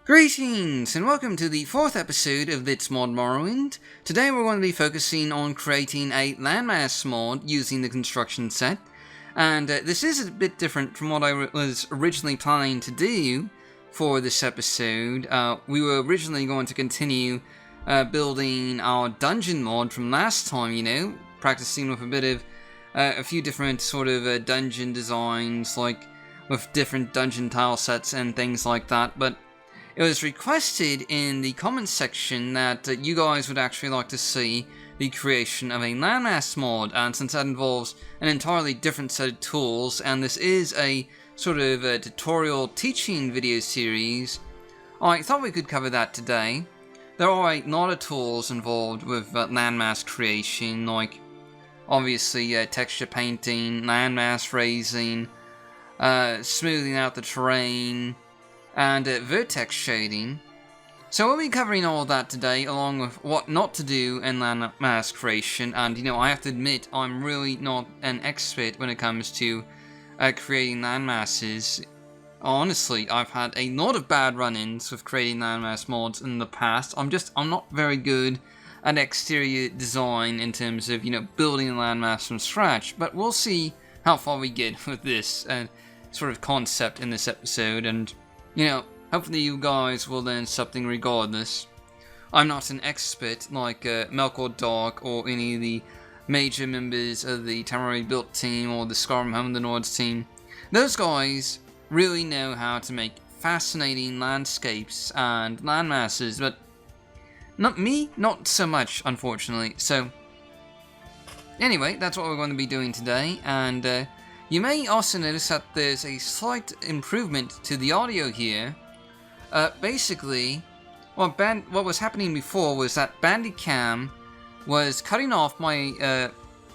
Greetings, and welcome to the 4th episode of This Mod Morrowind. Today we're going to be focusing on creating a landmass mod using the construction set. And this is a bit different from what I was originally planning to do for this episode. We were originally going to continue building our dungeon mod from last time, practicing with a bit of a few different sort of dungeon designs, like with different dungeon tile sets and things like that, but it was requested in the comments section that you guys would actually like to see the creation of a landmass mod, and since that involves an entirely different set of tools, and this is a sort of a tutorial teaching video series, I thought we could cover that today. There are a lot of tools involved with landmass creation, like obviously texture painting, landmass raising, smoothing out the terrain, and Vertex Shading. So we'll be covering all of that today, along with what not to do in landmass creation, and I have to admit, I'm really not an expert when it comes to creating landmasses. Honestly, I've had a lot of bad run-ins with creating landmass mods in the past. I'm not very good at exterior design in terms of, building a landmass from scratch, but we'll see how far we get with this sort of concept in this episode, and hopefully you guys will learn something regardless. I'm not an expert like Melkor Dark or any of the major members of the Tamari Built team or the Skyrim Home of the Nords team. Those guys really know how to make fascinating landscapes and landmasses, but not so much, unfortunately. So, anyway, that's what we're going to be doing today, and you may also notice that there's a slight improvement to the audio here. Basically, what was happening before was that Bandicam was cutting off my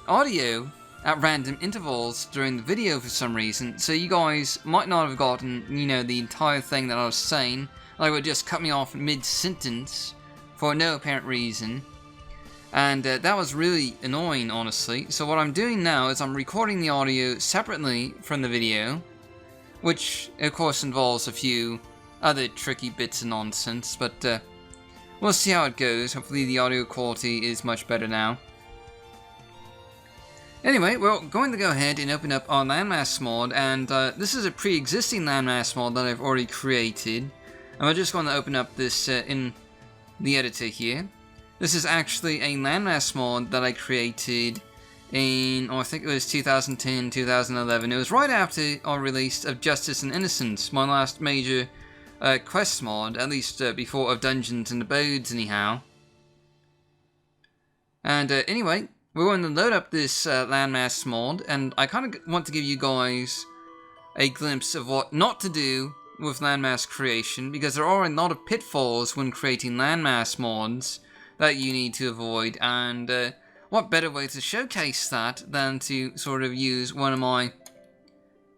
audio at random intervals during the video for some reason, so you guys might not have gotten, the entire thing that I was saying. Like, it would just cut me off mid-sentence for no apparent reason. And that was really annoying, honestly. So what I'm doing now is I'm recording the audio separately from the video, which of course involves a few other tricky bits of nonsense, but we'll see how it goes. Hopefully the audio quality is much better now. Anyway, we're going to go ahead and open up our landmass mod, and this is a pre-existing landmass mod that I've already created. And we're just going to open up this in the editor here. This is actually a landmass mod that I created in, I think it was 2010, 2011. It was right after our release of Justice and Innocence, my last major quest mod, at least before of Dungeons and Abodes anyhow. And anyway, we're going to load up this landmass mod, and I kind of want to give you guys a glimpse of what not to do with landmass creation, because there are a lot of pitfalls when creating landmass mods that you need to avoid, and what better way to showcase that than to sort of use one of my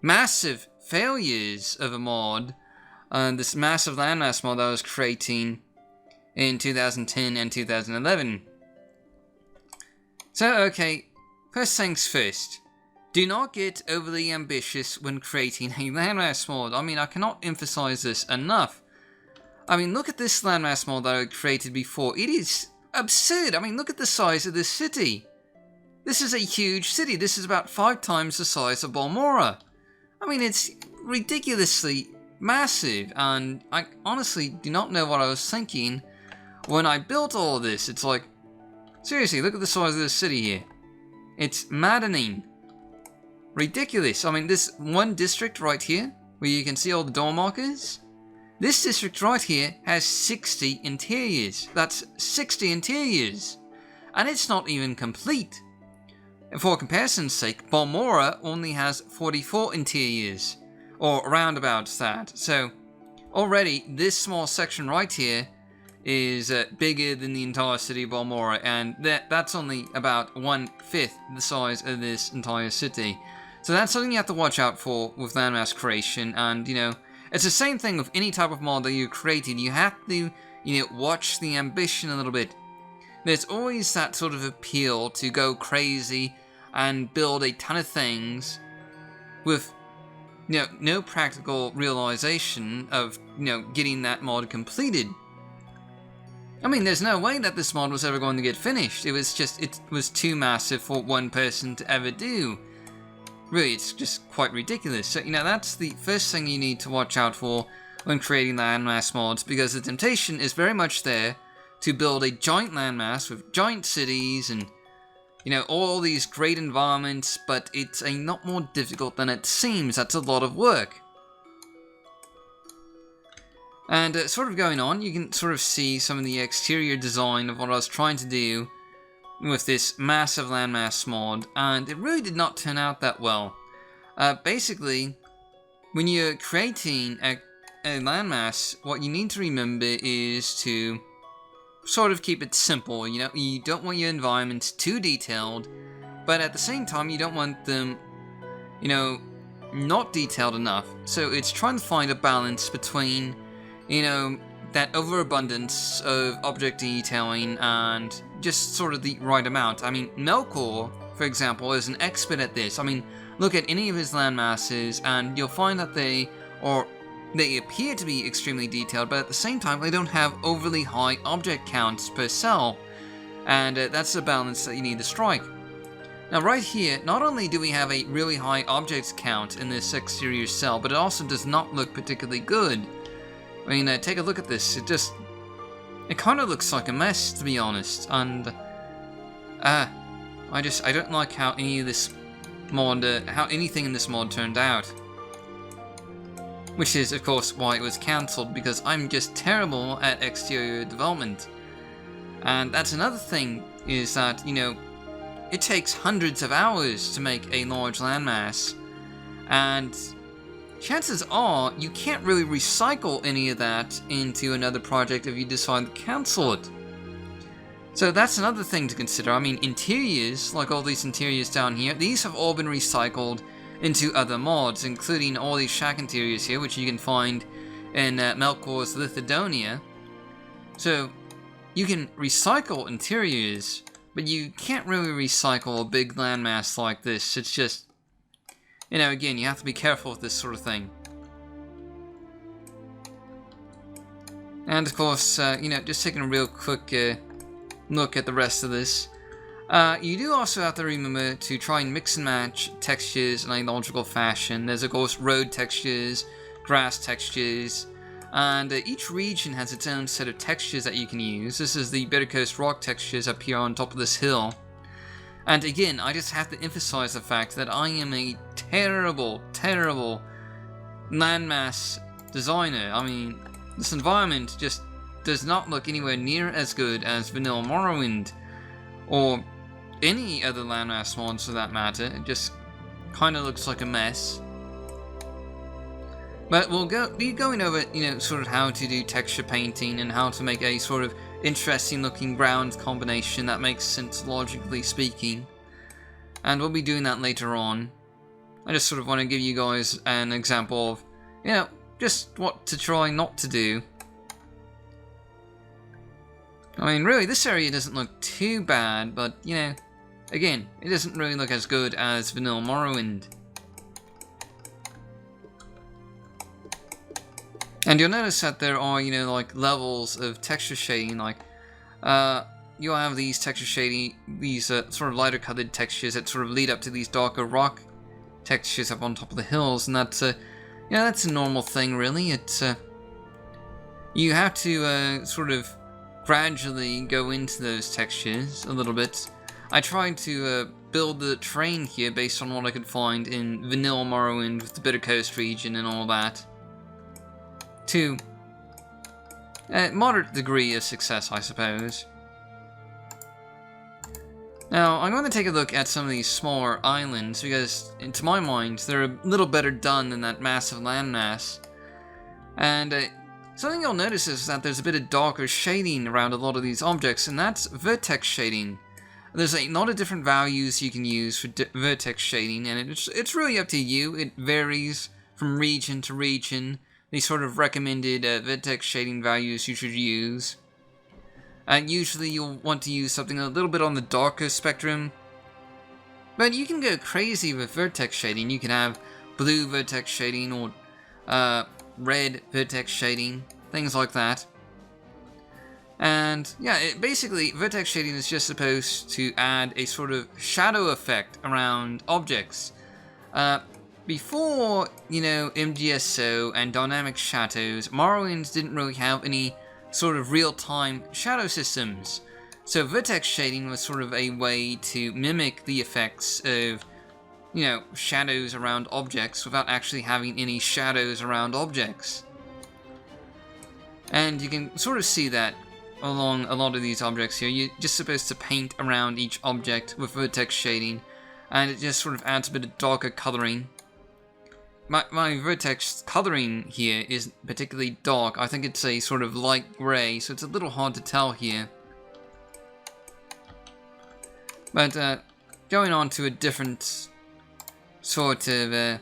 massive failures of a mod, this massive landmass mod that I was creating in 2010 and 2011. So, okay, first things first. Do not get overly ambitious when creating a landmass mod. I mean, I cannot emphasize this enough. I mean, look at this landmass mod that I created before. It is absurd. I mean, look at the size of this city. This is a huge city. This is about 5 times the size of Balmora. I mean, it's ridiculously massive, and I honestly do not know what I was thinking when I built all of this. It's like, seriously, look at the size of this city here. It's maddening. Ridiculous. I mean, this one district right here, where you can see all the door markers, this district right here has 60 interiors. That's 60 interiors. And it's not even complete. For comparison's sake, Balmora only has 44 interiors. Or roundabouts that. So, already, this small section right here is bigger than the entire city of Balmora. And that's only about 1/5 the size of this entire city. So that's something you have to watch out for with landmass creation. And, it's the same thing with any type of mod that you're creating. You have to, watch the ambition a little bit. There's always that sort of appeal to go crazy and build a ton of things with no practical realization of, getting that mod completed. I mean, there's no way that this mod was ever going to get finished. It was too massive for one person to ever do. Really, it's just quite ridiculous. So, that's the first thing you need to watch out for when creating landmass mods, because the temptation is very much there to build a giant landmass with giant cities and, all these great environments, but it's a lot more difficult than it seems. That's a lot of work. And sort of going on, you can sort of see some of the exterior design of what I was trying to do with this massive landmass mod, and it really did not turn out that well. Basically, when you're creating a landmass, what you need to remember is to sort of keep it simple. You don't want your environments too detailed, but at the same time, you don't want them, not detailed enough. So it's trying to find a balance between, that overabundance of object detailing and just sort of the right amount. I mean, Melkor, for example, is an expert at this. I mean, look at any of his landmasses, and you'll find that they appear to be extremely detailed, but at the same time, they don't have overly high object counts per cell. And that's the balance that you need to strike. Now, right here, not only do we have a really high object count in this exterior cell, but it also does not look particularly good. I mean, take a look at this. It kind of looks like a mess, to be honest. And I don't like how any of this mod, how anything in this mod turned out. Which is, of course, why it was cancelled, because I'm just terrible at exterior development. And that's another thing, is that, it takes hundreds of hours to make a large landmass. And chances are, you can't really recycle any of that into another project if you decide to cancel it. So that's another thing to consider. I mean, interiors, like all these interiors down here, these have all been recycled into other mods, including all these shack interiors here, which you can find in Melkor's Lithodonia. So, you can recycle interiors, but you can't really recycle a big landmass like this. It's just, again, you have to be careful with this sort of thing. And of course, just taking a real quick look at the rest of this. You do also have to remember to try and mix and match textures in a logical fashion. There's of course road textures, grass textures, and each region has its own set of textures that you can use. This is the Bitter Coast rock textures up here on top of this hill. And again, I just have to emphasize the fact that I am a terrible, terrible landmass designer. I mean, this environment just does not look anywhere near as good as Vanilla Morrowind, or any other landmass mods for that matter. It just kind of looks like a mess. But we'll be going over, sort of how to do texture painting and how to make a sort of interesting looking ground combination that makes sense logically speaking. And we'll be doing that later on. I just sort of want to give you guys an example of, just what to try not to do. I mean, really, this area doesn't look too bad, but, again, it doesn't really look as good as Vanilla Morrowind. And you'll notice that there are, like levels of texture shading, like, you'll have these texture shading, these sort of lighter colored textures that sort of lead up to these darker rock textures up on top of the hills, and that's, that's a normal thing, really. It's, you have to, sort of gradually go into those textures a little bit. I tried to, build the terrain here based on what I could find in Vanilla Morrowind with the Bitter Coast region and all that. To a moderate degree of success, I suppose. Now, I'm going to take a look at some of these smaller islands, because, to my mind, they're a little better done than that massive landmass. And something you'll notice is that there's a bit of darker shading around a lot of these objects, and that's Vertex Shading. There's a lot of different values you can use for Vertex Shading, and it's really up to you. It varies from region to region. The sort of recommended Vertex Shading values you should use. Usually you'll want to use something a little bit on the darker spectrum. But you can go crazy with Vertex Shading. You can have blue vertex shading or red vertex shading, things like that. And yeah, basically vertex shading is just supposed to add a sort of shadow effect around objects. Before, MGSO and dynamic shadows, Morrowind didn't really have any sort of real-time shadow systems. So vertex shading was sort of a way to mimic the effects of, shadows around objects without actually having any shadows around objects. And you can sort of see that along a lot of these objects here. You're just supposed to paint around each object with vertex shading, and it just sort of adds a bit of darker coloring. My vertex coloring here is particularly dark. I think it's a sort of light grey, so it's a little hard to tell here. But going on to a different sort of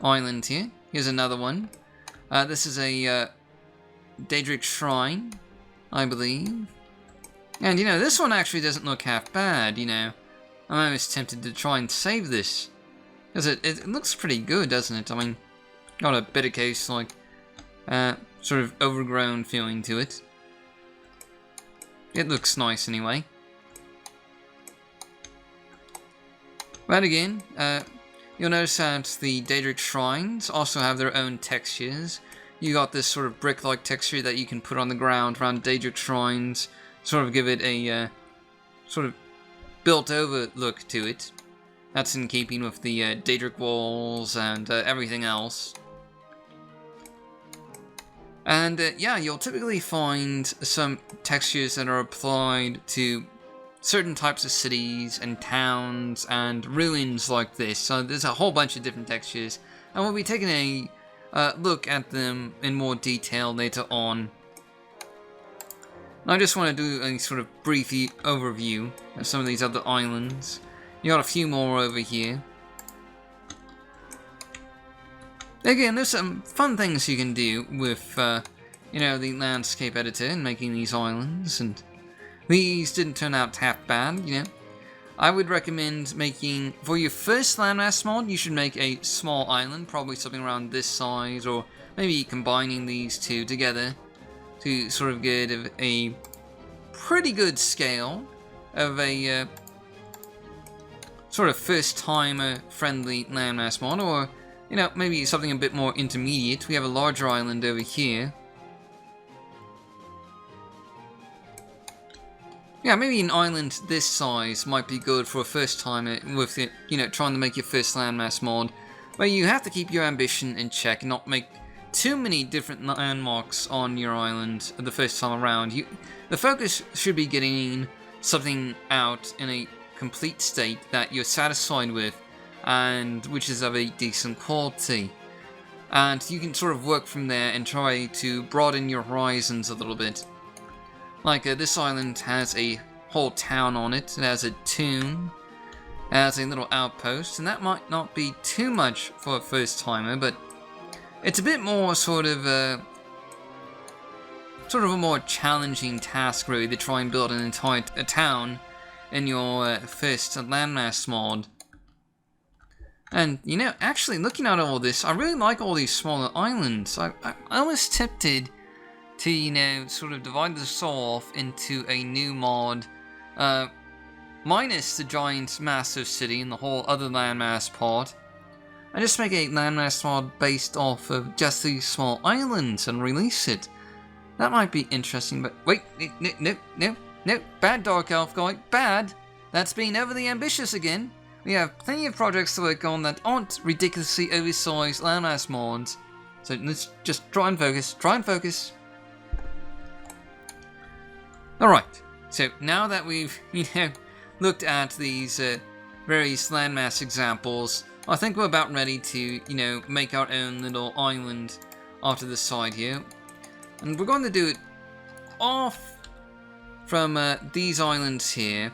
island here. Here's another one. This is a Daedric Shrine, I believe. And, this one actually doesn't look half bad, I'm almost tempted to try and save this. Because it looks pretty good, doesn't it? I mean, got a bit of case, like, sort of overgrown feeling to it. It looks nice anyway. But again, you'll notice that the Daedric Shrines also have their own textures. You got this sort of brick-like texture that you can put on the ground around Daedric Shrines, sort of give it a sort of built-over look to it. That's in keeping with the Daedric walls and everything else. And yeah, you'll typically find some textures that are applied to certain types of cities and towns and ruins like this. So there's a whole bunch of different textures, and we'll be taking a look at them in more detail later on. I just want to do a sort of brief overview of some of these other islands. You got a few more over here. Again, there's some fun things you can do with, the landscape editor and making these islands, and these didn't turn out half bad, I would recommend making, for your first landmass mod, you should make a small island, probably something around this size, or maybe combining these two together to sort of get a pretty good scale of a sort of first-timer friendly landmass mod, or, maybe something a bit more intermediate. We have a larger island over here. Yeah, maybe an island this size might be good for a first timer with it, trying to make your first landmass mod, where you have to keep your ambition in check and not make too many different landmarks on your island the first time around. The focus should be getting something out in a complete state that you're satisfied with, and which is of a decent quality. And you can sort of work from there and try to broaden your horizons a little bit. Like, this island has a whole town on it. It has a tomb, has a little outpost, and that might not be too much for a first timer, but it's a bit more sort of a more challenging task, really, to try and build an entire town in your first landmass mod. And, actually, looking at all this, I really like all these smaller islands. I'm almost tempted to, sort of divide this all off into a new mod, minus the giant massive city and the whole other landmass part, and just make a landmass mod based off of just these small islands and release it. That might be interesting, but wait, no, bad Dark Elf guy, bad! That's being overly ambitious again. We have plenty of projects to work on that aren't ridiculously oversized landmass mods, so let's just try and focus. Alright, so now that we've, looked at these various landmass examples, I think we're about ready to, make our own little island off to the side here. And we're going to do it off from these islands here.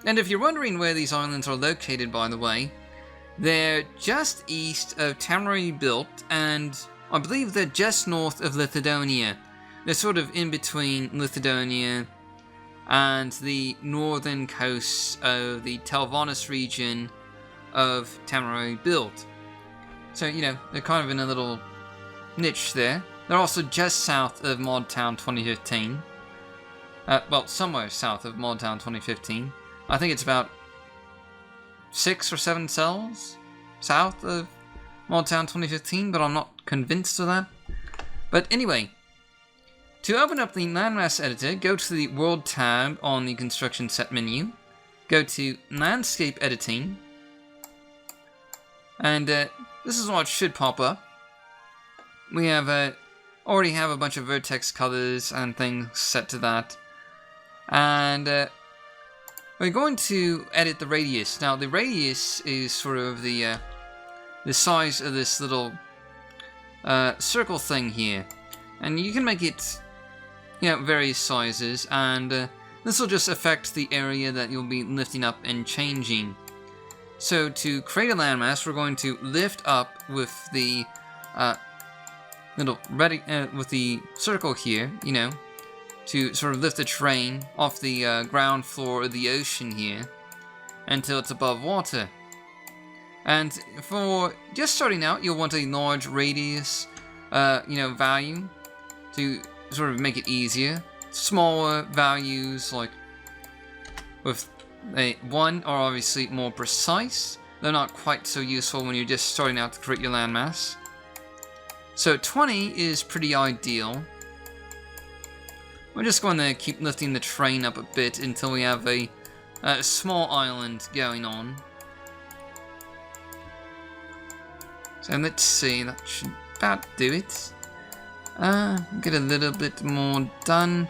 And if you're wondering where these islands are located, by the way, they're just east of Tamari Built, and I believe they're just north of Lithodonia. They're sort of in between Lithodonia and the northern coast of the Telvanus region of Tamari Built. So, you know, they're kind of in a little niche there. They're also just south of Mod Town 2015. Well, somewhere south of Mod Town 2015. I think it's about 6 or 7 cells south of Mod Town 2015, but I'm not convinced of that. But anyway, to open up the landmass editor, go to the World tab on the Construction Set menu, go to Landscape Editing, and this is what should pop up. We have already have a bunch of vertex colors and things set to that, and we're going to edit the radius. Now the radius is sort of the size of this little circle thing here, and you can make it, you know, various sizes, and this will just affect the area that you'll be lifting up and changing. So to create a landmass, we're going to lift up with the with the circle here, you know, to sort of lift the terrain off the ground floor of the ocean here until it's above water. And for just starting out, you'll want a large radius, you know, value to sort of make it easier. Smaller values, like with a 1, are obviously more precise. They're not quite so useful when you're just starting out to create your landmass. So 20 is pretty ideal. We're just going to keep lifting the terrain up a bit until we have a small island going on. So let's see, that should about do it. Get a little bit more done.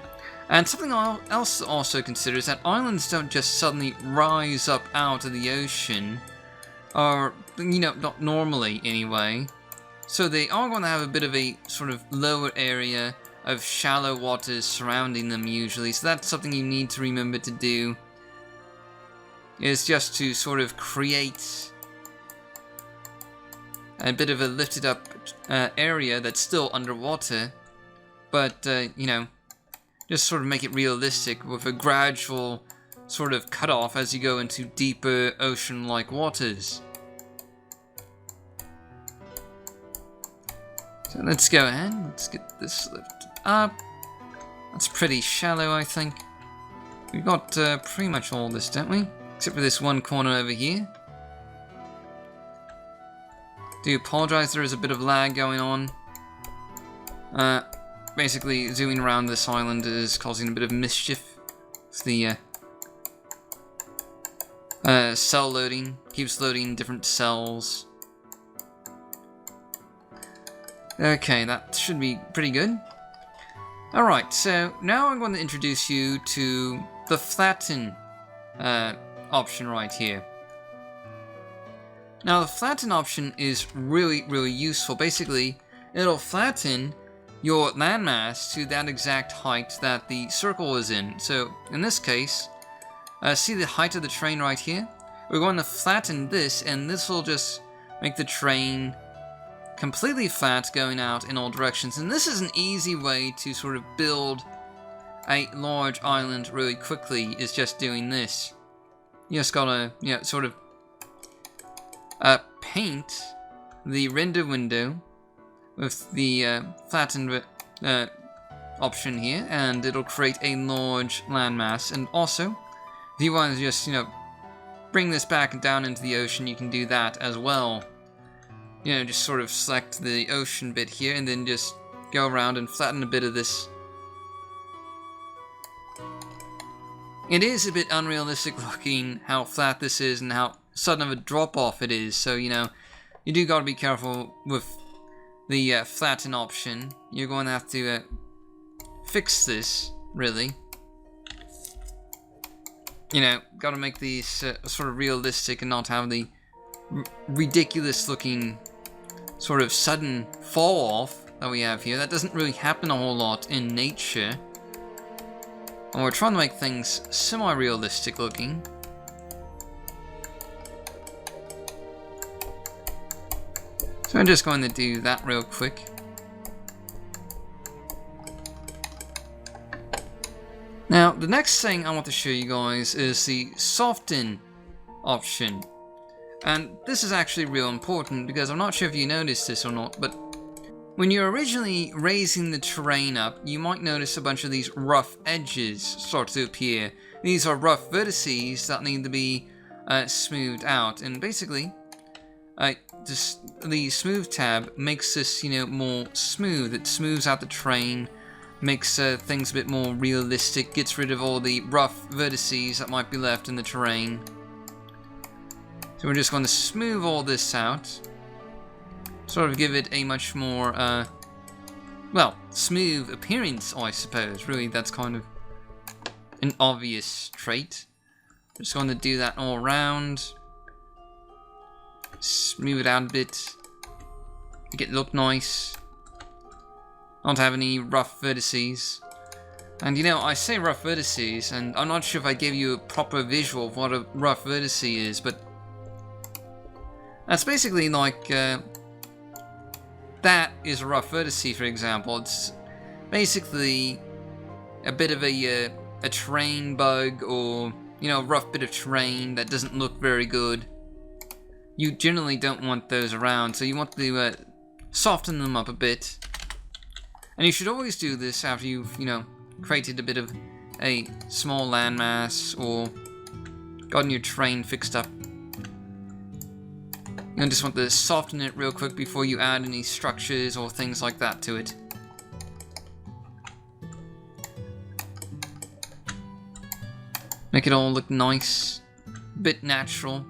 And something else to also consider is that islands don't just suddenly rise up out of the ocean, or, you know, not normally anyway. So they are going to have a bit of a sort of lower area of shallow waters surrounding them usually. So that's something you need to remember to do, is just to sort of create a bit of a lifted up area that's still underwater, but you know, just sort of make it realistic with a gradual sort of cutoff as you go into deeper ocean-like waters. So let's go ahead, let's get this lifted up. That's pretty shallow, I think. We've got pretty much all this, don't we? Except for this one corner over here. Do apologize, there is a bit of lag going on. Basically, zooming around this island is causing a bit of mischief. It's the cell loading. Keeps loading different cells. Okay, that should be pretty good. Alright, so now I'm going to introduce you to the flatten option right here. Now the flatten option is really useful. Basically, it'll flatten your landmass to that exact height that the circle is in. So in this case, see the height of the terrain right here? We're going to flatten this, and this will just make the terrain completely flat going out in all directions. And this is an easy way to sort of build a large island really quickly, is just doing this. You just gotta, you know, sort of paint the render window with the flatten option here, and it'll create a large landmass. And also, if you want to just, you know, bring this back and down into the ocean, you can do that as well. You know, just sort of select the ocean bit here, and then just go around and flatten a bit of this. It is a bit unrealistic looking how flat this is and how sudden of a drop-off it is, so, you know, you do gotta be careful with the flatten option. You're going to have to fix this, really. You know, gotta make these sort of realistic and not have the ridiculous looking sort of sudden fall off that we have here. That doesn't really happen a whole lot in nature. And we're trying to make things semi-realistic looking. So I'm just going to do that real quick. Now, the next thing I want to show you guys is the soften option. And this is actually real important because I'm not sure if you noticed this or not, but when you're originally raising the terrain up, you might notice a bunch of these rough edges start to appear. These are rough vertices that need to be smoothed out, and basically, the smooth tab makes this, more smooth. It smooths out the terrain, makes things a bit more realistic, gets rid of all the rough vertices that might be left in the terrain. So we're just going to smooth all this out. Sort of give it a much more, well, smooth appearance, I suppose. Really, that's kind of an obvious trait. I'm just going to do that all around. Smooth it out a bit. Make it look nice. Not have any rough vertices. And I say rough vertices, and I'm not sure if I gave you a proper visual of what a rough vertice is, but that's basically like, that is a rough vertice, for example. It's basically a bit of a terrain bug, or a rough bit of terrain that doesn't look very good. You generally don't want those around, so you want to soften them up a bit. And you should always do this after you've created a bit of a small landmass or gotten your terrain fixed up. You just want to soften it real quick before you add any structures or things like that to it. Make it all look nice, a bit natural.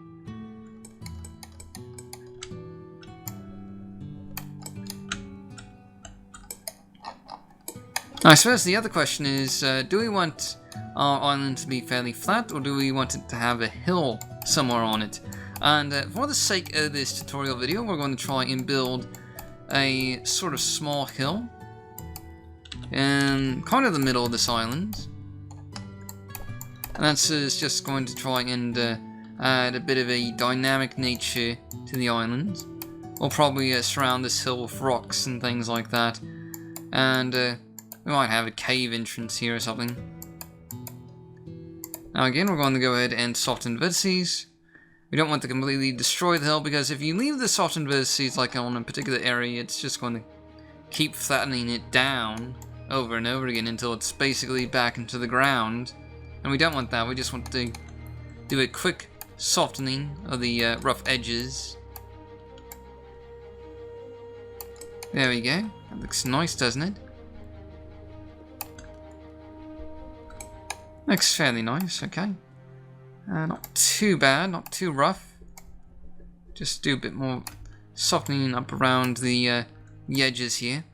I suppose the other question is, do we want our island to be fairly flat, or do we want it to have a hill somewhere on it? And for the sake of this tutorial video, we're going to try and build a sort of small hill in kind of the middle of this island. And that's just going to try and add a bit of a dynamic nature to the island. We'll probably surround this hill with rocks and things like that. And we might have a cave entrance here or something. Now again, we're going to go ahead and soften vertices. We don't want to completely destroy the hill, because if you leave the softened vertices like on a particular area, it's just going to keep flattening it down over and over again until it's basically back into the ground. And we don't want that. We just want to do a quick softening of the rough edges. There we go. That looks nice, doesn't it? Looks fairly nice, okay. Not too bad, not too rough. Just do a bit more softening up around the edges here.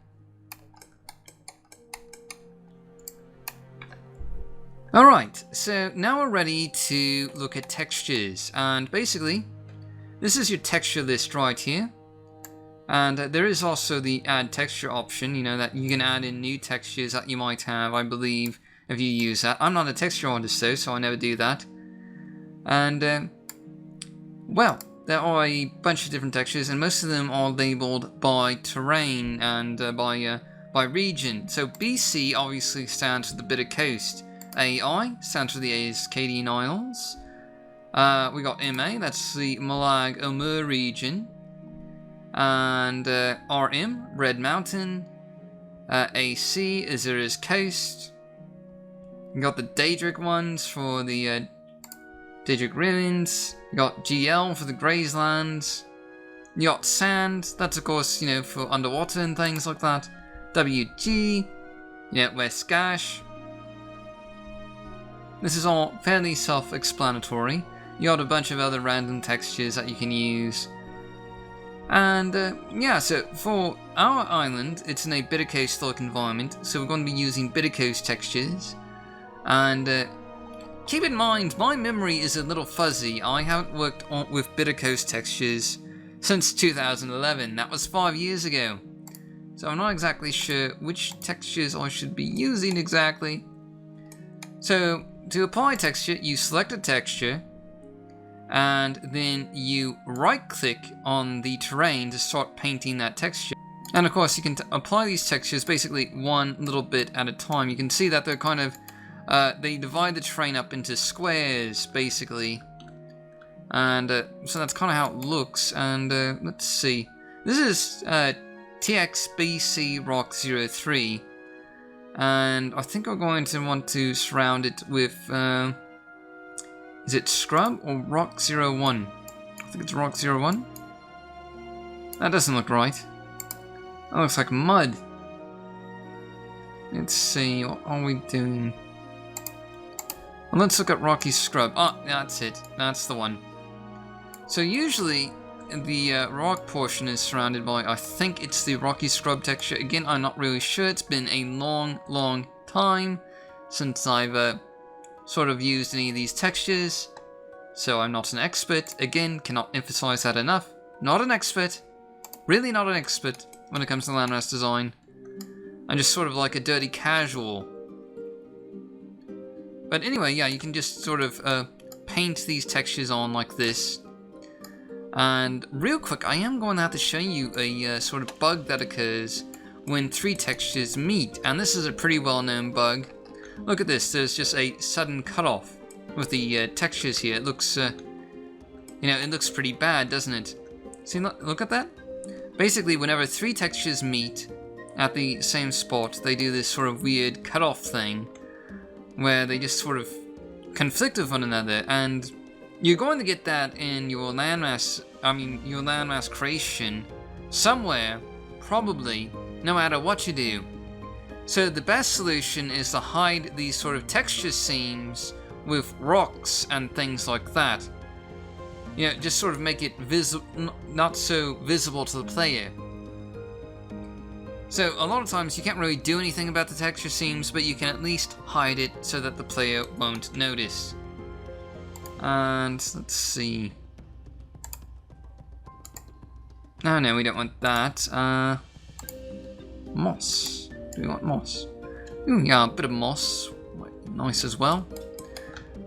Alright, so now we're ready to look at textures, and basically this is your texture list right here. And there is also the add texture option, that you can add in new textures that you might have, I believe, if you use that. I'm not a texture artist though, so I never do that. And, well, there are a bunch of different textures, and most of them are labeled by terrain and by region. So BC obviously stands for the Bitter Coast. AI stands for the Acadian Isles. We got MA, that's the Molag Amur region. And RM, Red Mountain. AC, Azores Coast. We got the Daedric ones for the Daedric Ruins. You got GL for the Grazelands. You got Sand, that's of course, for underwater and things like that. WG, West Gash. This is all fairly self-explanatory. You got a bunch of other random textures that you can use. And yeah, so for our island, it's in a Bitter Coast-like environment, so we're going to be using Bitter Coast textures. And keep in mind, my memory is a little fuzzy. I haven't worked with Bitter Coast textures since 2011. That was 5 years ago. So I'm not exactly sure which textures I should be using exactly. So to apply texture, you select a texture, and then you right click on the terrain to start painting that texture. And of course you can apply these textures basically one little bit at a time. You can see that they're kind of they divide the terrain up into squares, basically. And so that's kind of how it looks. And let's see. This is TXBC Rock 03. And I think we're going to want to surround it with... is it Scrub or Rock 01? I think it's Rock 01. That doesn't look right. That looks like mud. Let's see, what are we doing? Well, let's look at Rocky Scrub. Oh, that's it. That's the one. So usually, the rock portion is surrounded by, I think it's the Rocky Scrub texture. Again, I'm not really sure. It's been a long time since I've sort of used any of these textures. So I'm not an expert. Again, cannot emphasize that enough. Not an expert. Really not an expert when it comes to landmass design. I'm just sort of like a dirty casual. But anyway, yeah, you can just sort of paint these textures on like this. And real quick, I am going to have to show you a sort of bug that occurs when three textures meet. And this is a pretty well-known bug. Look at this, there's just a sudden cutoff with the textures here. It looks, you know, it looks pretty bad, doesn't it? See, look at that? Basically, whenever three textures meet at the same spot, they do this sort of weird cutoff thing where they just sort of conflict with one another, and you're going to get that in your landmass creation somewhere, probably, no matter what you do. So the best solution is to hide these sort of texture seams with rocks and things like that. You know, just sort of make it not so visible to the player. So a lot of times you can't really do anything about the texture seams, but you can at least hide it so that the player won't notice. And let's see. Oh no, we don't want that. Moss. Do we want moss? Ooh, yeah, a bit of moss. Nice as well.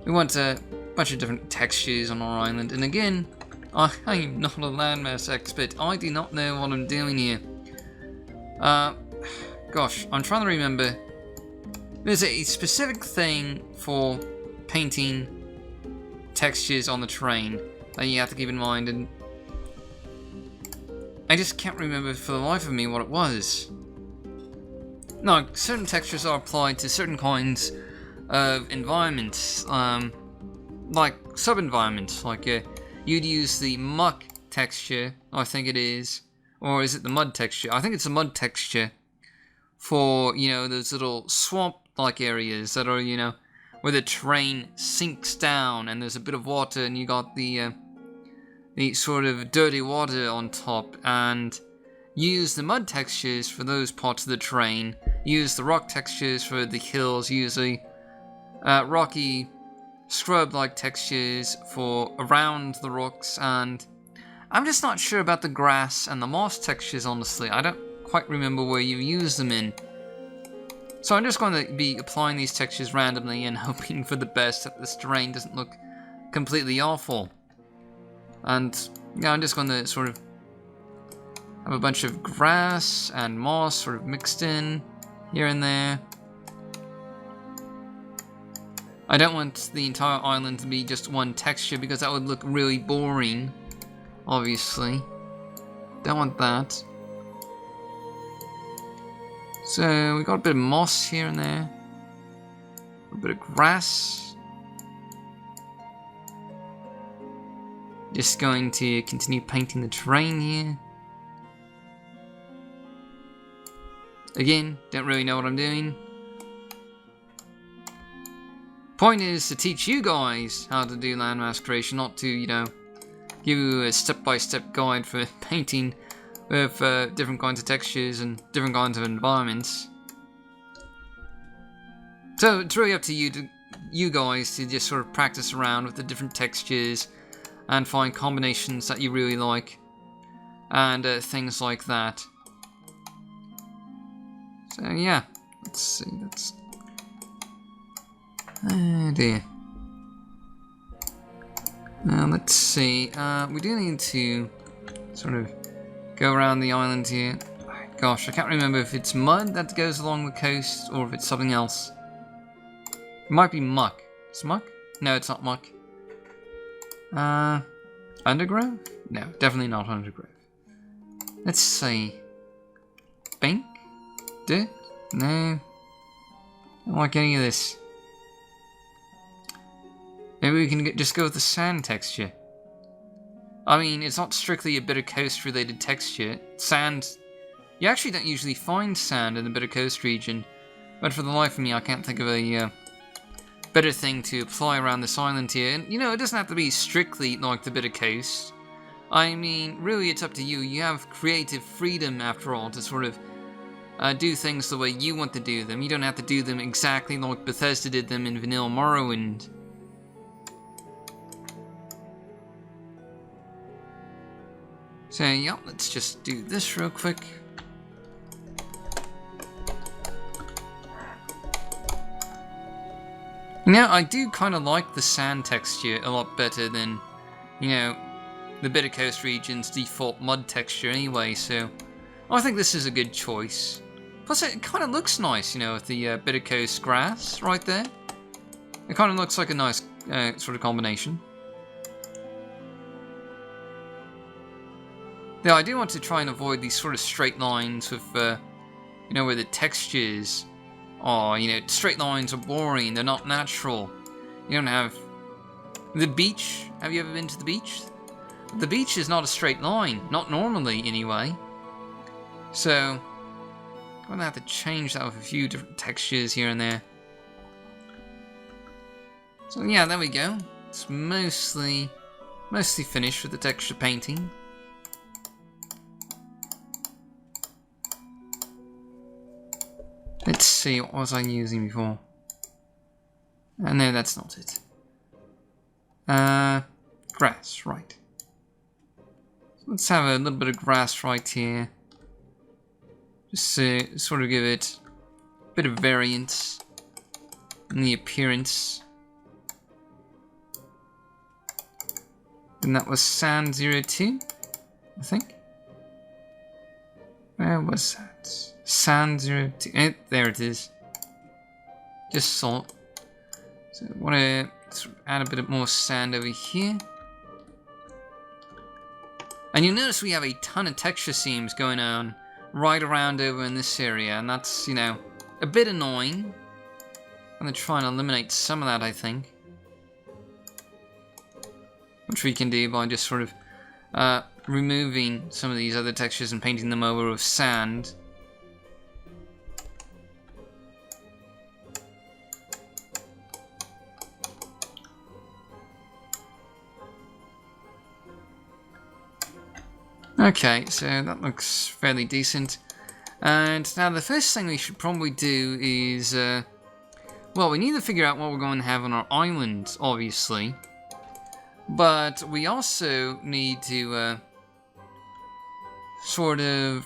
We want a bunch of different textures on our island, and again, I am not a landmass expert. I do not know what I'm doing here. Gosh, I'm trying to remember. There's a specific thing for painting textures on the terrain that you have to keep in mind, and I just can't remember for the life of me what it was. No, certain textures are applied to certain kinds of environments, like sub-environments, like you'd use the muck texture, I think it is, or is it the mud texture? I think it's the mud texture for, you know, those little swamp-like areas that are, you know, where the terrain sinks down and there's a bit of water and you got the sort of dirty water on top, and use the mud textures for those parts of the terrain, use the rock textures for the hills, use the rocky scrub-like textures for around the rocks, and I'm just not sure about the grass and the moss textures, honestly. I don't quite remember where you use them in. So I'm just going to be applying these textures randomly and hoping for the best that this terrain doesn't look completely awful. And yeah, I'm just going to sort of have a bunch of grass and moss sort of mixed in here and there. I don't want the entire island to be just one texture because that would look really boring, obviously. Don't want that. So we got a bit of moss here and there. A bit of grass. Just going to continue painting the terrain here. Again, don't really know what I'm doing. Point is to teach you guys how to do landmass creation, not to, you know, give you a step-by-step guide for painting with different kinds of textures and different kinds of environments. So it's really up to you guys to just sort of practice around with the different textures and find combinations that you really like and things like that. So yeah, let's see, oh dear. Now let's see, we do need to sort of go around the island here. Gosh, I can't remember if it's mud that goes along the coast or if it's something else. It might be muck. It's muck? No, it's not muck. Undergrowth? No, definitely not undergrowth. Let's see. Bank? Dirt? No. I don't like any of this. Maybe we can just go with the sand texture. I mean, it's not strictly a Bitter Coast related texture. Sand... You actually don't usually find sand in the Bitter Coast region. But for the life of me, I can't think of a better thing to apply around this island here. And, you know, it doesn't have to be strictly like the Bitter Coast. I mean, really, it's up to you. You have creative freedom, after all, to sort of do things the way you want to do them. You don't have to do them exactly like Bethesda did them in Vanilla Morrowind. So, yeah, let's just do this real quick. You know, I do kind of like the sand texture a lot better than, you know, the Bitter Coast region's default mud texture anyway, so I think this is a good choice. Plus, it kind of looks nice, you know, with the Bitter Coast grass right there. It kind of looks like a nice sort of combination. Though I do want to try and avoid these sort of straight lines with, you know, where the textures are, you know, straight lines are boring, they're not natural. You don't have... The beach, have you ever been to the beach? The beach is not a straight line, not normally anyway. So, I'm gonna have to change that with a few different textures here and there. So yeah, there we go. It's mostly finished with the texture painting. Let's see, what was I using before? No, that's not it. Grass, right. Let's have a little bit of grass right here. Just to sort of give it a bit of variance in the appearance. And that was Sand 02, I think. Where was that? Sand 02. There it is. Just salt. So I want to sort of add a bit more sand over here. And you'll notice we have a ton of texture seams going on right around over in this area, and that's, you know, a bit annoying. I'm going to try and eliminate some of that, I think. Which we can do by just sort of removing some of these other textures and painting them over with sand. Okay, so that looks fairly decent. And now the first thing we should probably do is, well, we need to figure out what we're going to have on our island, obviously. But we also need to sort of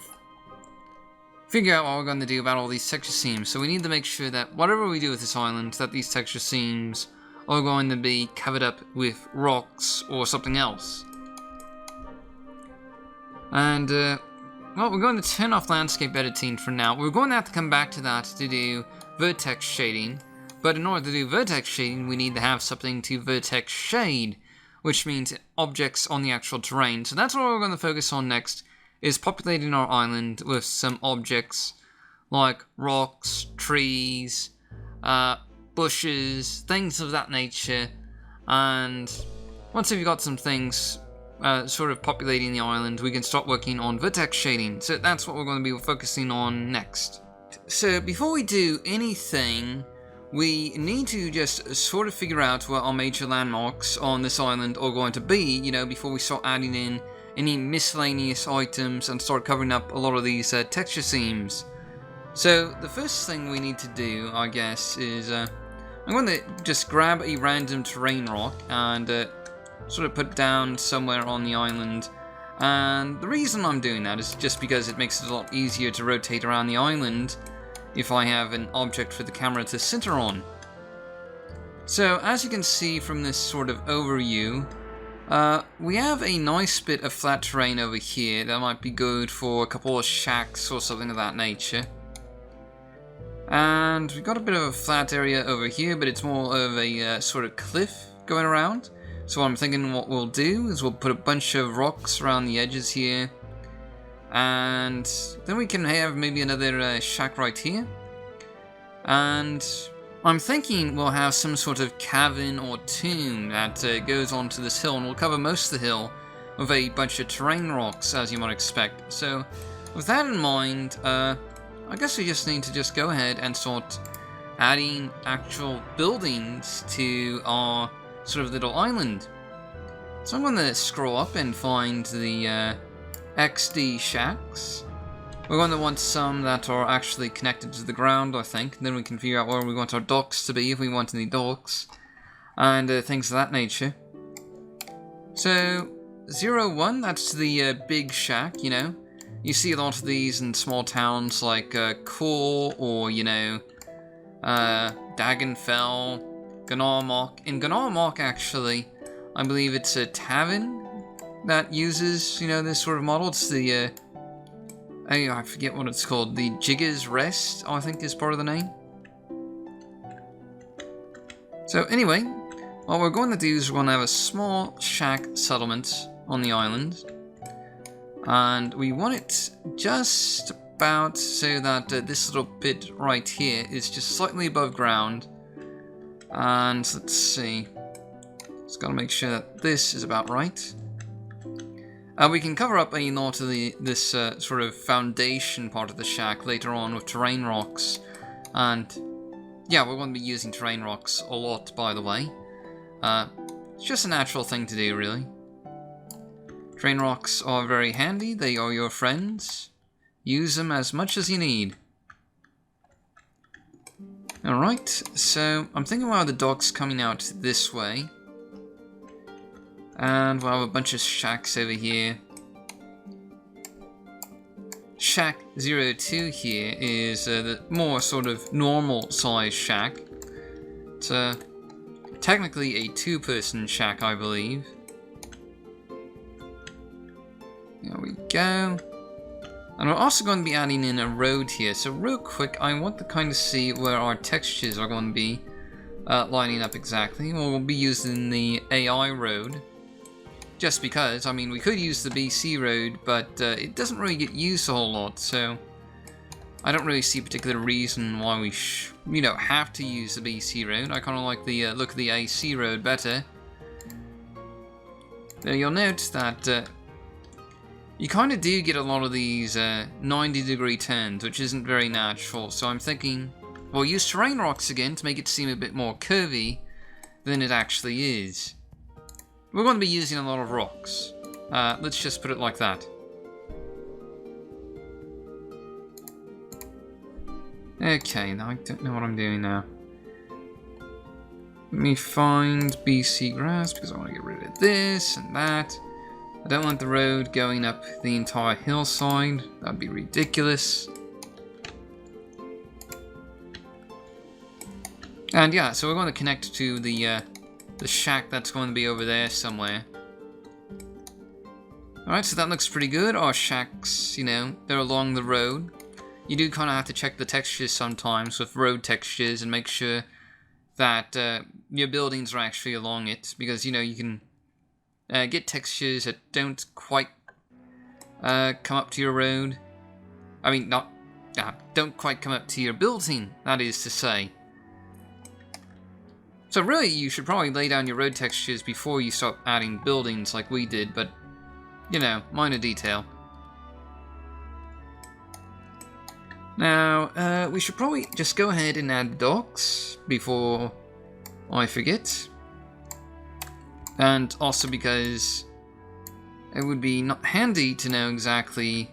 figure out what we're going to do about all these texture seams. So we need to make sure that whatever we do with this island, that these texture seams are going to be covered up with rocks or something else. And, well, we're going to turn off landscape editing for now. We're going to have to come back to that to do vertex shading. But in order to do vertex shading, we need to have something to vertex shade, which means objects on the actual terrain. So that's what we're going to focus on next, is populating our island with some objects like rocks, trees, bushes, things of that nature. And once we've got some things sort of populating the island, we can start working on vertex shading. So that's what we're going to be focusing on next. So before we do anything, we need to just sort of figure out what our major landmarks on this island are going to be, you know, before we start adding in any miscellaneous items and start covering up a lot of these texture seams. So the first thing we need to do, I guess, is I'm going to just grab a random terrain rock and sort of put it down somewhere on the island. And the reason I'm doing that is just because it makes it a lot easier to rotate around the island if I have an object for the camera to center on. So as you can see from this sort of overview, we have a nice bit of flat terrain over here that might be good for a couple of shacks or something of that nature. And we've got a bit of a flat area over here, but it's more of a sort of cliff going around. So I'm thinking what we'll do is we'll put a bunch of rocks around the edges here, and then we can have maybe another shack right here. And I'm thinking we'll have some sort of cavern or tomb that goes onto this hill, and we'll cover most of the hill with a bunch of terrain rocks, as you might expect. So with that in mind, I guess we just need to just go ahead and start adding actual buildings to our sort of little island. So I'm going to scroll up and find the XD shacks. We're going to want some that are actually connected to the ground, I think. Then we can figure out where we want our docks to be, if we want any docks, and things of that nature. So 01, that's the big shack, you know. You see a lot of these in small towns like Kor or, you know, Dagenfell, Gnarmok. In Gnarmok, actually, I believe it's a tavern that uses, you know, this sort of model. It's the I forget what it's called. The Jigger's Rest, I think, is part of the name. So anyway, what we're going to do is we're going to have a small shack settlement on the island. And we want it just about so that this little bit right here is just slightly above ground. And let's see. Just got to make sure that this is about right. We can cover up a lot of this sort of foundation part of the shack later on with terrain rocks. And yeah, we're going to be using terrain rocks a lot, by the way. It's just a natural thing to do, really. Terrain rocks are very handy. They are your friends. Use them as much as you need. Alright, so I'm thinking we'll have the docks coming out this way. And we'll have a bunch of shacks over here. Shack 02 here is the more sort of normal size shack. It's technically a two-person shack, I believe. There we go. And we're also going to be adding in a road here. So real quick, I want to kind of see where our textures are going to be lining up exactly. Well, we'll be using the AI road. Just because, I mean, we could use the BC road, but it doesn't really get used a whole lot, so I don't really see a particular reason why we you know, have to use the BC road. I kind of like the look of the AC road better. Now you'll note that you kind of do get a lot of these 90-degree turns, which isn't very natural, so I'm thinking we'll use terrain rocks again to make it seem a bit more curvy than it actually is. We're going to be using a lot of rocks. Let's just put it like that. Okay, now I don't know what I'm doing now. Let me find BC grass because I want to get rid of this and that. I don't want the road going up the entire hillside. That'd be ridiculous. And yeah, so we're going to connect to the shack that's going to be over there somewhere. Alright, so that looks pretty good. Our shacks, you know, they're along the road. You do kind of have to check the textures sometimes with road textures and make sure that your buildings are actually along it. Because, you know, you can get textures that don't quite come up to your road. I mean, don't quite come up to your building, that is to say. So really, you should probably lay down your road textures before you start adding buildings like we did, but, you know, minor detail. Now, we should probably just go ahead and add docks before I forget. And also because it would be not handy to know exactly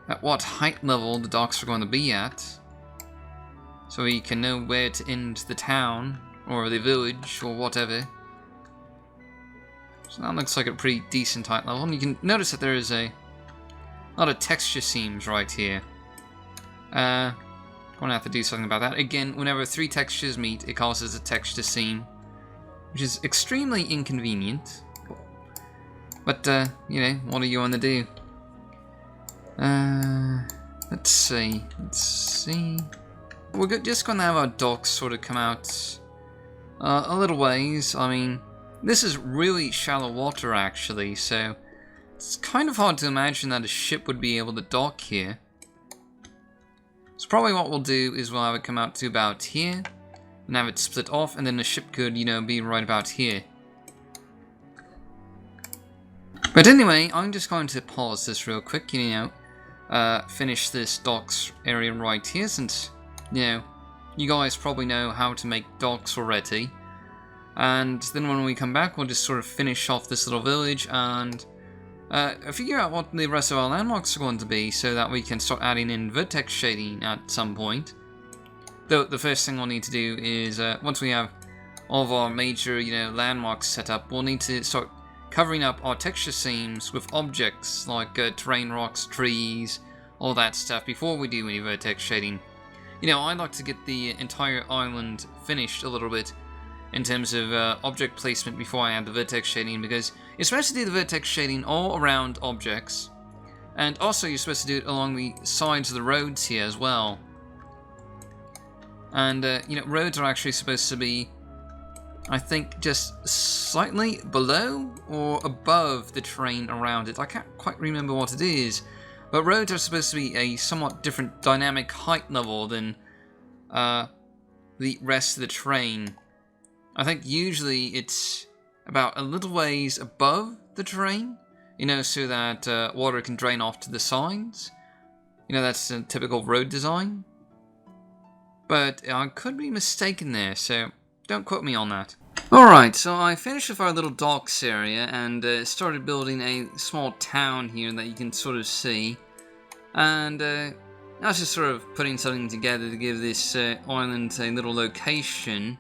at what height level the docks are going to be at. So we can know where to end the town, or the village, or whatever. So that looks like a pretty decent height level. And you can notice that there is a lot of texture seams right here. Gonna have to do something about that. Again, whenever 3 textures meet, it causes a texture seam, which is extremely inconvenient. But, you know, what do you want to do? Let's see. We're just going to have our docks sort of come out a little ways. I mean, this is really shallow water actually, so it's kind of hard to imagine that a ship would be able to dock here. So probably what we'll do is we'll have it come out to about here, and have it split off, and then the ship could, you know, be right about here. But anyway, I'm just going to pause this real quick, you know, finish this docks area right here, since, you know, you guys probably know how to make docks already. And then when we come back, we'll just sort of finish off this little village and figure out what the rest of our landmarks are going to be, so that we can start adding in Vertex Shading at some point. Though the first thing we'll need to do is, once we have all of our major, you know, landmarks set up, we'll need to start covering up our texture seams with objects like terrain rocks, trees, all that stuff before we do any Vertex Shading. You know, I'd like to get the entire island finished a little bit in terms of object placement before I add the Vertex Shading, because you're supposed to do the Vertex Shading all around objects, and also you're supposed to do it along the sides of the roads here as well. And, you know, roads are actually supposed to be, I think, just slightly below or above the terrain around it. I can't quite remember what it is, but roads are supposed to be a somewhat different dynamic height level than the rest of the terrain. I think usually it's about a little ways above the terrain, you know, so that water can drain off to the sides. You know, that's a typical road design. But I could be mistaken there, so don't quote me on that. Alright, so I finished with our little docks area and started building a small town here that you can sort of see. And I was just sort of putting something together to give this island a little location.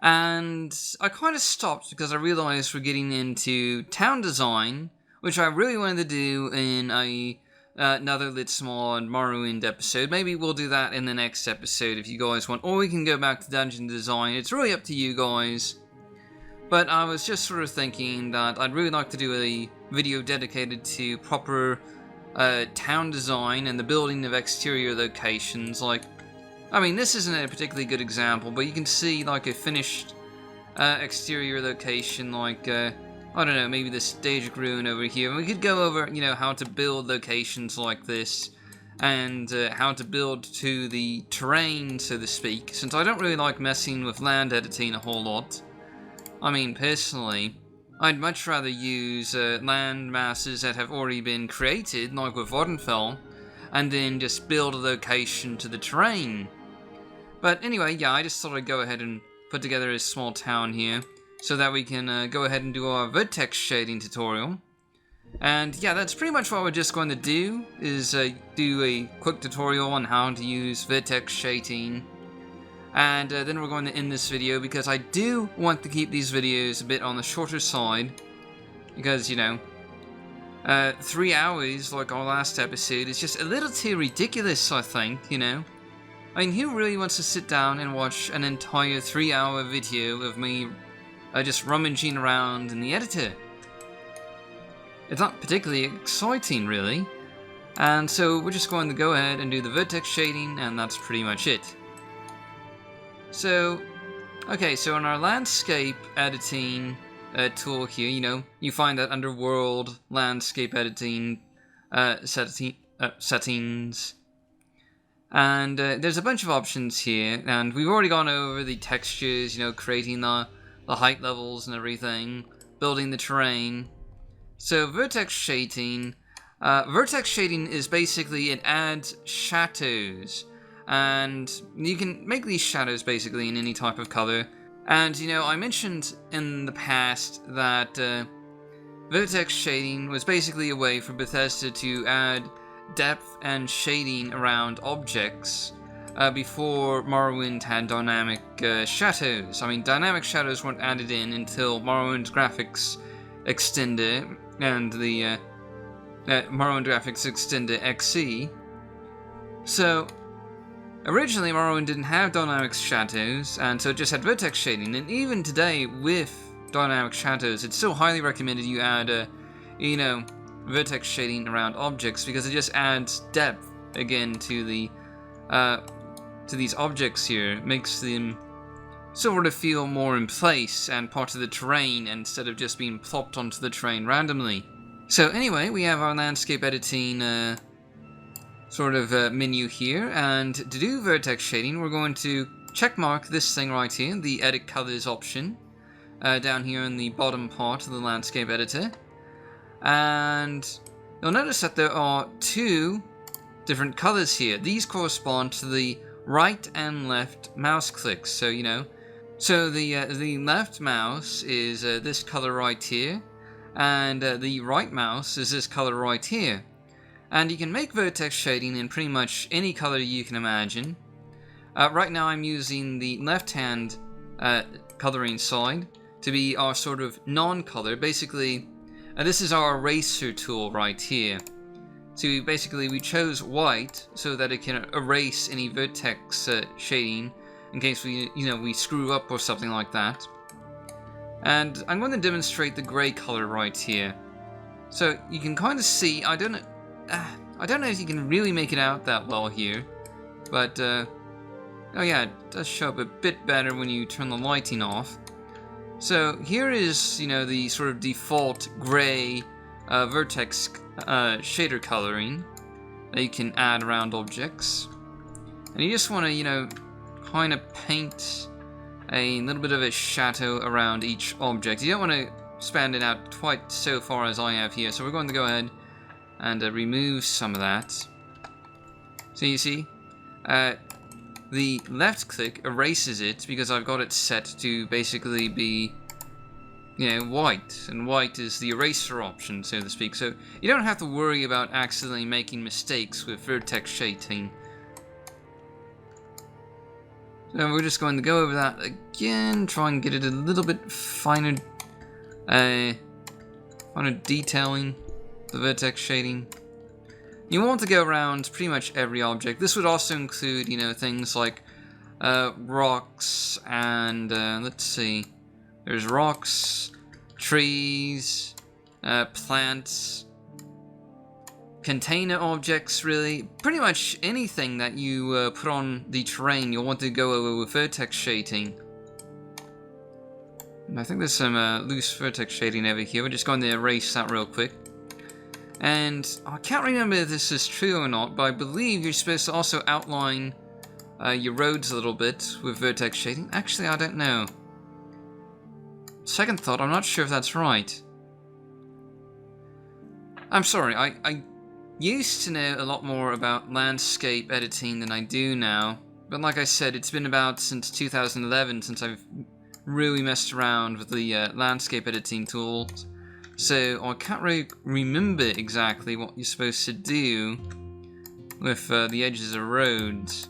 And I kind of stopped because I realized we're getting into town design, which I really wanted to do in another Let's Mod Morrowind episode. Maybe we'll do that in the next episode if you guys want, or we can go back to dungeon design. It's really up to you guys. But I was just sort of thinking that I'd really like to do a video dedicated to proper town design and the building of exterior locations. Like, I mean, this isn't a particularly good example, but you can see like a finished exterior location, like I don't know, maybe the stage ruin over here. And we could go over, you know, how to build locations like this, and how to build to the terrain, so to speak, since I don't really like messing with land editing a whole lot. I mean, personally, I'd much rather use land masses that have already been created, like with Vardenfell, and then just build a location to the terrain. But anyway, yeah, I just thought I'd go ahead and put together a small town here, so that we can go ahead and do our Vertex Shading tutorial. And yeah, that's pretty much what we're just going to do, is do a quick tutorial on how to use Vertex Shading. And then we're going to end this video, because I do want to keep these videos a bit on the shorter side. Because, you know, 3 hours, like our last episode, is just a little too ridiculous, I think, you know. I mean, who really wants to sit down and watch an entire 3-hour video of me just rummaging around in the editor? It's not particularly exciting, really. And so we're just going to go ahead and do the Vertex Shading, and that's pretty much it. So, okay, so in our landscape editing tool here, you know, you find that under World Landscape Editing settings. And there's a bunch of options here, and we've already gone over the textures, you know, creating the height levels and everything, building the terrain. So Vertex Shading is basically, it adds shadows, and you can make these shadows basically in any type of color. And you know, I mentioned in the past that Vertex Shading was basically a way for Bethesda to add depth and shading around objects before Morrowind had dynamic shadows. I mean, dynamic shadows weren't added in until Morrowind Graphics Extender and the Morrowind Graphics Extender XE. So, originally Morrowind didn't have dynamic shadows, and so it just had Vertex Shading. And even today, with dynamic shadows, it's still highly recommended you add, you know, Vertex Shading around objects, because it just adds depth again to the to these objects here. It makes them sort of feel more in place and part of the terrain instead of just being plopped onto the terrain randomly. So anyway, we have our landscape editing menu here, and to do vertex shading, we're going to checkmark this thing right here, the edit colors option, down here in the bottom part of the landscape editor. And you'll notice that there are two different colors here. These correspond to the right and left mouse clicks. So, so the left mouse is this color right here, and the right mouse is this color right here. And you can make vertex shading in pretty much any color you can imagine. Right now I'm using the left-hand coloring side to be our sort of non-color. Basically, this is our eraser tool right here. So basically we chose white so that it can erase any vertex shading in case we screw up or something like that. And I'm going to demonstrate the gray color right here. So you can kind of see, I don't know if you can really make it out that well here, but oh yeah, it does show up a bit better when you turn the lighting off. So here is, the sort of default gray vertex shader coloring that you can add around objects. And you just want to, kind of paint a little bit of a shadow around each object. You don't want to span it out quite so far as I have here, so we're going to go ahead and remove some of that. So you see, the left click erases it because I've got it set to basically be, white, and white is the eraser option, so to speak. So you don't have to worry about accidentally making mistakes with vertex shading. So we're just going to go over that again, try and get it a little bit finer, detailing the vertex shading. You want to go around pretty much every object. This would also include, things like rocks and, let's see, there's rocks, trees, plants, container objects, really. Pretty much anything that you put on the terrain, you'll want to go over with vertex shading. And I think there's some loose vertex shading over here. We're just going to erase that real quick. And I can't remember if this is true or not, but I believe you're supposed to also outline your roads a little bit with vertex shading. Actually, I don't know. Second thought, I'm not sure if that's right. I'm sorry, I used to know a lot more about landscape editing than I do now. But like I said, it's been about since 2011 since I've really messed around with the landscape editing tools. So I can't really remember exactly what you're supposed to do with the edges of roads.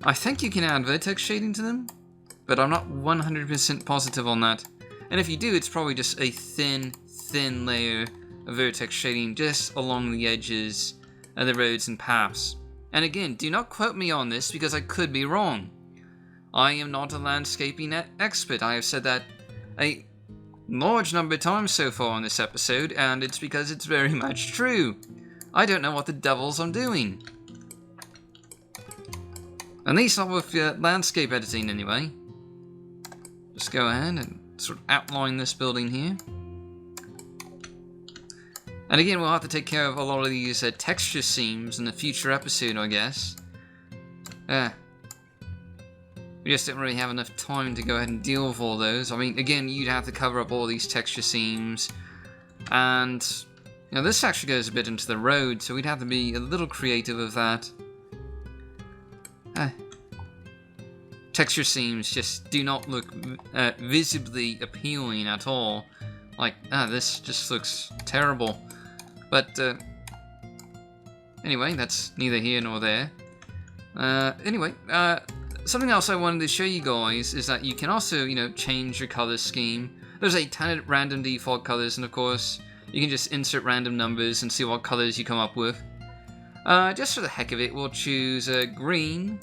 I think you can add vertex shading to them, but I'm not 100% positive on that. And if you do, it's probably just a thin layer of vertex shading just along the edges of the roads and paths. And again, do not quote me on this because I could be wrong. I am not a landscaping expert. I have said that a large number of times so far on this episode, and it's because it's very much true. I don't know what the devils I'm doing. At least not with landscape editing anyway. Just go ahead and sort of outline this building here. And again, we'll have to take care of a lot of these texture seams in the future episode, I guess. We just didn't really have enough time to go ahead and deal with all those. I mean, again, you'd have to cover up all these texture seams. And, this actually goes a bit into the road, so we'd have to be a little creative with that. Texture seams just do not look visibly appealing at all. Like, this just looks terrible. But, anyway, that's neither here nor there. Something else I wanted to show you guys is that you can also, change your color scheme. There's a ton of random default colors, and of course, you can just insert random numbers and see what colors you come up with. Just for the heck of it, we'll choose green.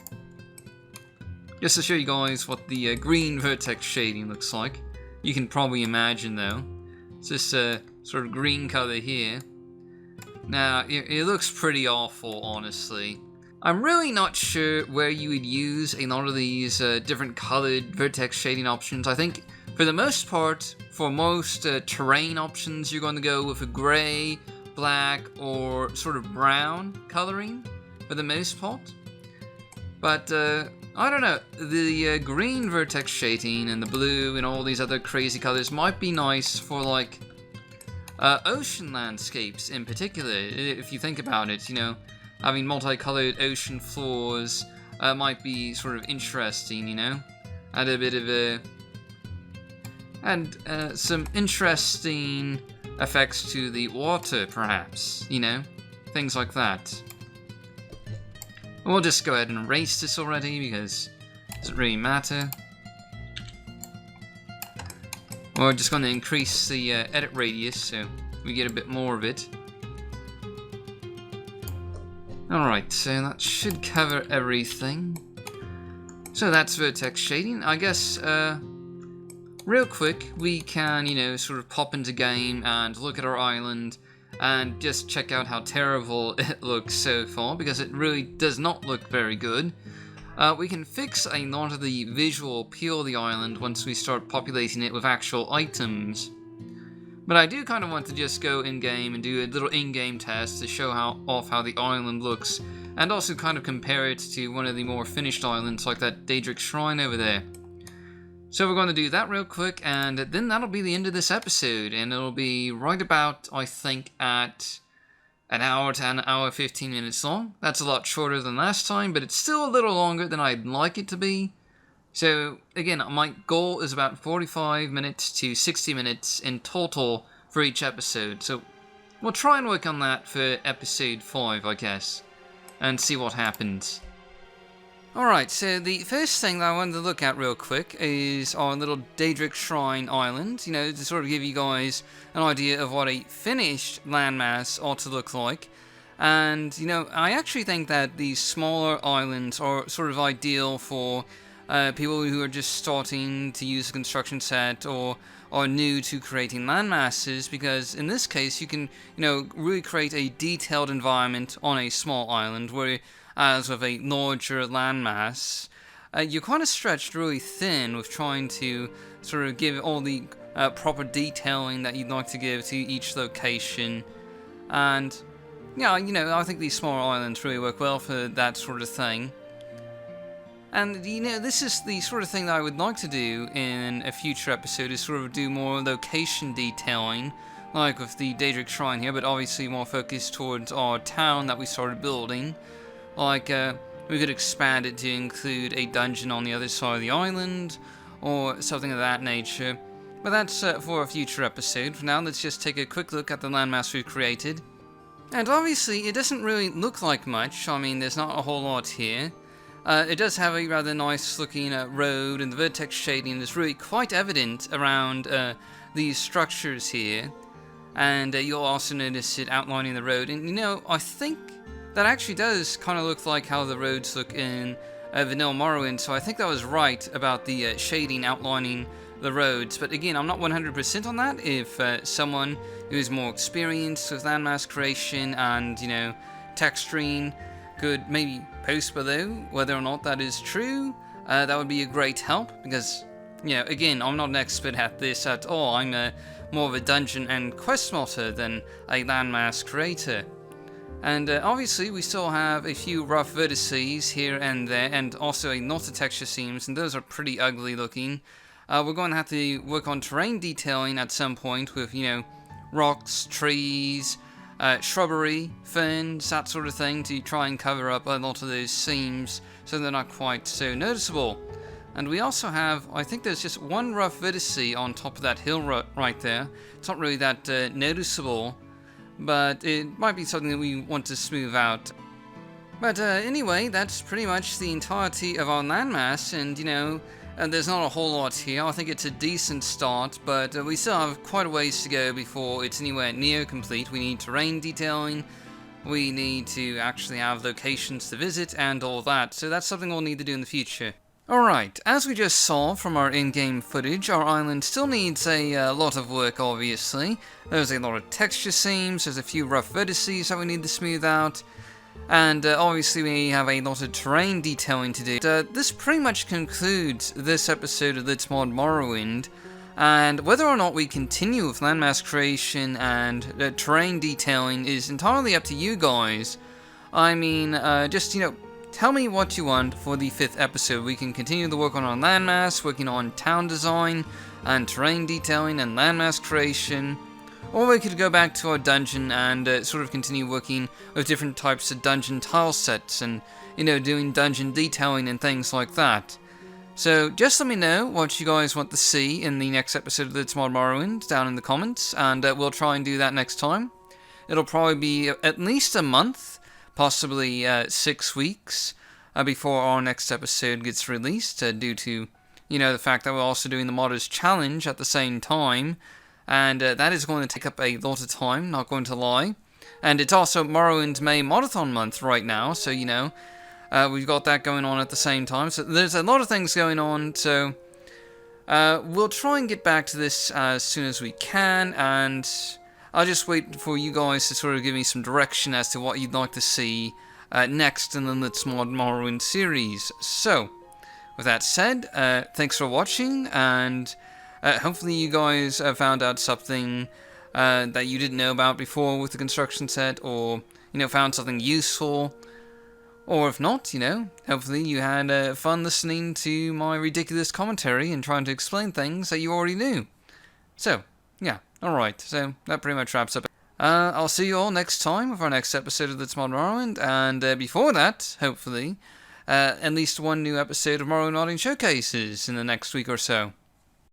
Just to show you guys what the green vertex shading looks like. You can probably imagine, though. It's this sort of green color here. Now, it looks pretty awful, honestly. I'm really not sure where you would use a lot of these different colored vertex shading options. I think for the most part, for most terrain options, you're going to go with a gray, black, or sort of brown coloring for the most part. But I don't know, the green vertex shading and the blue and all these other crazy colors might be nice for like ocean landscapes in particular. If you think about it, you know, having multicolored ocean floors might be sort of interesting, you know, add a bit of some interesting effects to the water, perhaps, you know, things like that. We'll just go ahead and erase this already because it doesn't really matter. We're just going to increase the edit radius so we get a bit more of it. Alright, so that should cover everything. So that's vertex shading. I guess, real quick, we can, you know, sort of pop into game and look at our island and just check out how terrible it looks so far, because it really does not look very good. We can fix a lot of the visual appeal of the island once we start populating it with actual items. But I do kind of want to just go in-game and do a little in-game test to show off how the island looks, and also kind of compare it to one of the more finished islands like that Daedric Shrine over there. So we're going to do that real quick, and then that'll be the end of this episode, and it'll be right about, I think, at an hour to an hour 15 minutes long. That's a lot shorter than last time, but it's still a little longer than I'd like it to be. So, again, my goal is about 45 minutes to 60 minutes in total for each episode, so we'll try and work on that for episode 5, I guess, and see what happens. Alright, so the first thing that I wanted to look at real quick is our little Daedric Shrine Island, you know, to sort of give you guys an idea of what a finished landmass ought to look like. And, you know, I actually think that these smaller islands are sort of ideal for people who are just starting to use a construction set or are new to creating landmasses, because in this case you can, you know, really create a detailed environment on a small island, where as with a larger landmass, you're kind of stretched really thin with trying to sort of give all the proper detailing that you'd like to give to each location. And yeah, you know, I think these smaller islands really work well for that sort of thing. And, you know, this is the sort of thing that I would like to do in a future episode, is sort of do more location detailing, like with the Daedric Shrine here, but obviously more focused towards our town that we started building. Like, we could expand it to include a dungeon on the other side of the island, or something of that nature. But that's for a future episode. For now, let's just take a quick look at the landmass we've created. And obviously, it doesn't really look like much. I mean, there's not a whole lot here. It does have a rather nice looking road, and the vertex shading is really quite evident around these structures here. And you'll also notice it outlining the road. And, you know, I think that actually does kind of look like how the roads look in Vanilla Morrowind, so I think that was right about the shading outlining the roads. But again, I'm not 100% on that. If someone who is more experienced with landmass creation and, you know, texturing could maybe post below whether or not that is true, that would be a great help, because, you know, again, I'm not an expert at this at all. I'm more of a dungeon and quest motter than a landmass creator. And obviously we still have a few rough vertices here and there, and also a lot of texture seams, and those are pretty ugly looking. We're going to have to work on terrain detailing at some point with, you know, rocks, trees, shrubbery, ferns, that sort of thing, to try and cover up a lot of those seams so they're not quite so noticeable. And we also have, I think there's just one rough vertice on top of that hill right there. It's not really that noticeable, but it might be something that we want to smooth out. But anyway, that's pretty much the entirety of our landmass, and, you know, there's not a whole lot here. I think it's a decent start, but we still have quite a ways to go before it's anywhere near complete. We need terrain detailing, we need to actually have locations to visit, and all that, so that's something we'll need to do in the future. Alright, as we just saw from our in-game footage, our island still needs a lot of work, obviously. There's a lot of texture seams, there's a few rough vertices that we need to smooth out, And obviously we have a lot of terrain detailing to do. This pretty much concludes this episode of Let's Mod Morrowind. And whether or not we continue with landmass creation and terrain detailing is entirely up to you guys. I mean, just, tell me what you want for the 5th episode. We can continue the work on our landmass, working on town design, and terrain detailing, and landmass creation. Or we could go back to our dungeon and sort of continue working with different types of dungeon tile sets, and, doing dungeon detailing and things like that. So just let me know what you guys want to see in the next episode of Let's Mod Morrowind down in the comments, and we'll try and do that next time. It'll probably be at least a month, possibly 6 weeks, before our next episode gets released, due to, the fact that we're also doing the Modders Challenge at the same time, and that is going to take up a lot of time, not going to lie. And it's also Morrowind's May Modathon month right now, so, we've got that going on at the same time. So there's a lot of things going on, so we'll try and get back to this as soon as we can, and I'll just wait for you guys to sort of give me some direction as to what you'd like to see next in the Let's Mod Morrowind series. So, with that said, thanks for watching, and hopefully you guys found out something that you didn't know about before with the construction set, or, found something useful. Or if not, hopefully you had fun listening to my ridiculous commentary and trying to explain things that you already knew. So, yeah, alright, so that pretty much wraps up. I'll see you all next time with our next episode of Let's Mod Morrowind, and before that, hopefully, at least one new episode of Morrowind Modding Showcases in the next week or so.